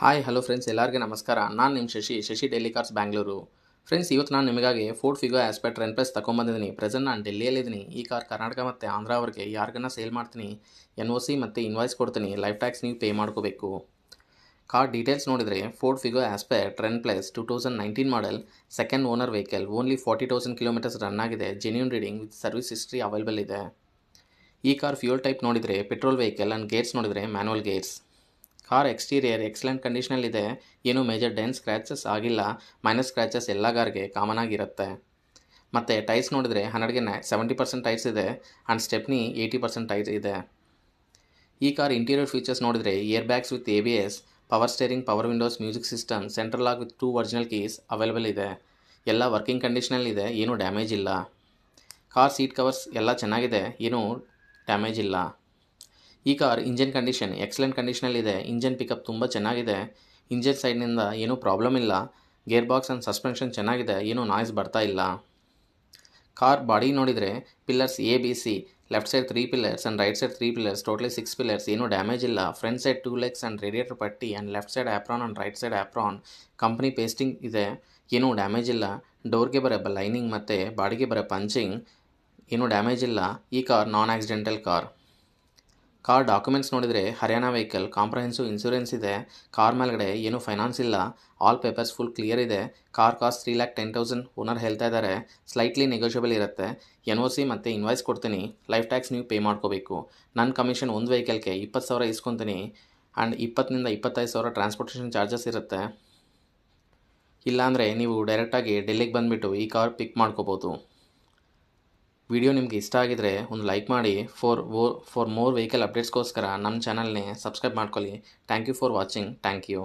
Hi hello friends, ಎಲ್ಲರಿಗೆ ನಮಸ್ಕಾರ. ನಾನು ನಿಮ್ಮ ಶಶಿ ಡೆಲ್ಲಿ ಕಾರ್ಸ್ ಬ್ಯಾಂಗ್ಳೂರು. ಫ್ರೆಂಡ್ಸ್, ಇವತ್ತು ನಾನು ನಿಮಗಾಗಿ ಫೋರ್ಡ್ ಫಿಗೋ ಆಸ್ಪೆಕ್ಟ್ ರೆನ್ ಪ್ಲಸ್ ತೊಗೊಂಬಂದಿದ್ದೀನಿ. ಪ್ರೆಸೆಂಟ್ ನಾನು ಡೆಲ್ಲಿಯಲ್ಲಿದ್ದೀನಿ. ಈ ಕಾರ್ ಕರ್ನಾಟಕ ಮತ್ತು ಆಂಧ್ರ ಅವ್ರಿಗೆ ಯಾರಿಗನ್ನ ಸೇಲ್ ಮಾಡ್ತೀನಿ, NOC ಮತ್ತು ಇನ್ವಾಯ್ಸ್ ಕೊಡ್ತೀನಿ. ಲೈಫ್ ಟ್ಯಾಕ್ಸ್ ನೀವು ಪೇ ಮಾಡ್ಕೋಬೇಕು. ಕಾರ್ ಡೀಟೇಲ್ಸ್ ನೋಡಿದರೆ ಫೋರ್ಡ್ ಫಿಗೋ ಆಸ್ಪೆಕ್ಟ್ ರೆನ್ plus 2019 model, second owner vehicle, only 40,000 kilometres run ಆಗಿದೆ. Genuine reading with service history available ಇದೆ. ಈ ಕಾರ್ ಫ್ಯೂಲ್ ಟೈಪ್ ನೋಡಿದರೆ ಪೆಟ್ರೋಲ್ ವೆಹಿಕಲ್ ಆ್ಯಂಡ್ ಗೇರ್ಸ್ ನೋಡಿದರೆ manual gears. Car exterior excellent ಕಂಡೀಷನಲ್ಲಿದೆ. ಏನೂ major dent scratches ಆಗಿಲ್ಲ. Minor scratches ಎಲ್ಲ ಕಾರ್ಗೆ ಕಾಮನ್ ಆಗಿರುತ್ತೆ. ಮತ್ತು ಟೈರ್ಸ್ ನೋಡಿದರೆ 100ಗೆ 70% ಟೈರ್ಸ್ ಇದೆ ಆ್ಯಂಡ್ ಸ್ಟೆಪ್ನಿ 80% ಟೈರ್ಸ್ ಇದೆ. ಈ ಕಾರ್ ಇಂಟೀರಿಯರ್ ಫೀಚರ್ಸ್ ನೋಡಿದರೆ air bags with ABS, power steering, power windows, music system, central lock with 2 original keys available ಇದೆ. ಎಲ್ಲ ವರ್ಕಿಂಗ್ ಕಂಡೀಷನಲ್ಲಿದೆ, ಏನೂ ಡ್ಯಾಮೇಜ್ ಇಲ್ಲ. ಕಾರ್ ಸೀಟ್ ಕವರ್ಸ್ ಎಲ್ಲ ಚೆನ್ನಾಗಿದೆ, ಏನೂ ಡ್ಯಾಮೇಜ್ ಇಲ್ಲ. ಈ ಕಾರ್ ಇಂಜನ್ ಕಂಡೀಷನ್ ಎಕ್ಸಲೆಂಟ್ ಕಂಡೀಷನಲ್ಲಿದೆ. ಇಂಜನ್ ಪಿಕಪ್ ತುಂಬ ಚೆನ್ನಾಗಿದೆ. ಇಂಜನ್ ಸೈಡ್ನಿಂದ ಏನೂ ಪ್ರಾಬ್ಲಮ್ ಇಲ್ಲ. ಗೇರ್ ಬಾಕ್ಸ್ ಆ್ಯಂಡ್ ಸಸ್ಪೆನ್ಷನ್ ಚೆನ್ನಾಗಿದೆ, ಏನೂ ನಾಯ್ಸ್ ಬರ್ತಾ ಇಲ್ಲ. ಕಾರ್ ಬಾಡಿ ನೋಡಿದರೆ pillars ABC, left side 3 pillars and right side 3 pillars, totally 6 pillars, ಏನೂ ಡ್ಯಾಮೇಜ್ ಇಲ್ಲ. Front side 2 legs and radiator ಪಟ್ಟಿ and left side apron and right side apron company pasting ಇದೆ, ಏನೂ ಡ್ಯಾಮೇಜ್ ಇಲ್ಲ. ಡೋರ್ಗೆ ಬರೋ ಲೈನಿಂಗ್ ಮತ್ತು ಬಾಡಿಗೆ ಬರೋ ಪಂಚಿಂಗ್ ಏನೂ ಡ್ಯಾಮೇಜ್ ಇಲ್ಲ. ಈ ಕಾರ್ ನಾನ್ ಆಕ್ಸಿಡೆಂಟಲ್ ಕಾರ್. ಕಾರ್ ಡಾಕ್ಯುಮೆಂಟ್ಸ್ ನೋಡಿದರೆ ಹರಿಯಾಣ ವೆಹಿಕಲ್, ಕಾಂಪ್ರಹೆನ್ಸಿವ್ ಇನ್ಶೂರೆನ್ಸ್ ಇದೆ. ಕಾರ್ ಮೇಲ್ಗಡೆ ಏನೂ ಫೈನಾನ್ಸ್ ಇಲ್ಲ. ಆಲ್ ಪೇಪರ್ಸ್ ಫುಲ್ ಕ್ಲಿಯರ್ ಇದೆ. ಕಾರ್ ಕಾಸ್ಟ್ 3,10,000 ಓನರ್ ಹೇಳ್ತಾ ಇದ್ದಾರೆ. ಸ್ಲೈಟ್ಲಿ ನೆಗೋಷಿಯಬಲ್ ಇರುತ್ತೆ. NOC ಮತ್ತು ಇನ್ವಾಯ್ಸ್ ಕೊಡ್ತೀನಿ. ಲೈಫ್ ಟ್ಯಾಕ್ಸ್ ನೀವು ಪೇ ಮಾಡ್ಕೋಬೇಕು. ನನ್ನ ಕಮಿಷನ್ ಒಂದು ವೆಹಿಕಲ್ಗೆ 20,000 ಇಸ್ಕೊತೀನಿ ಆ್ಯಂಡ್ 20,000 to 25,000 ಟ್ರಾನ್ಸ್ಪೋರ್ಟೇಷನ್ ಚಾರ್ಜಸ್ ಇರುತ್ತೆ. ಇಲ್ಲಾಂದರೆ ನೀವು ಡೈರೆಕ್ಟಾಗಿ ಡೆಲ್ಲಿಗೆ ಬಂದುಬಿಟ್ಟು ಈ ಕಾರ್ ಪಿಕ್ ಮಾಡ್ಕೋಬೋದು. ವಿಡಿಯೋ ನಿಮಗೆ ಇಷ್ಟ ಆಗಿದರೆ ಒಂದು ಲೈಕ್ ಮಾಡಿ. ಫಾರ್ ಮೋರ್ ವೆಹಿಕಲ್ ಅಪ್ಡೇಟ್ಸ್ಗೋಸ್ಕರ ನಮ್ಮ ಚಾನಲ್ನೇ ಸಬ್ಸ್ಕ್ರೈಬ್ ಮಾಡ್ಕೊಳ್ಳಿ. Thank you for watching. Thank you.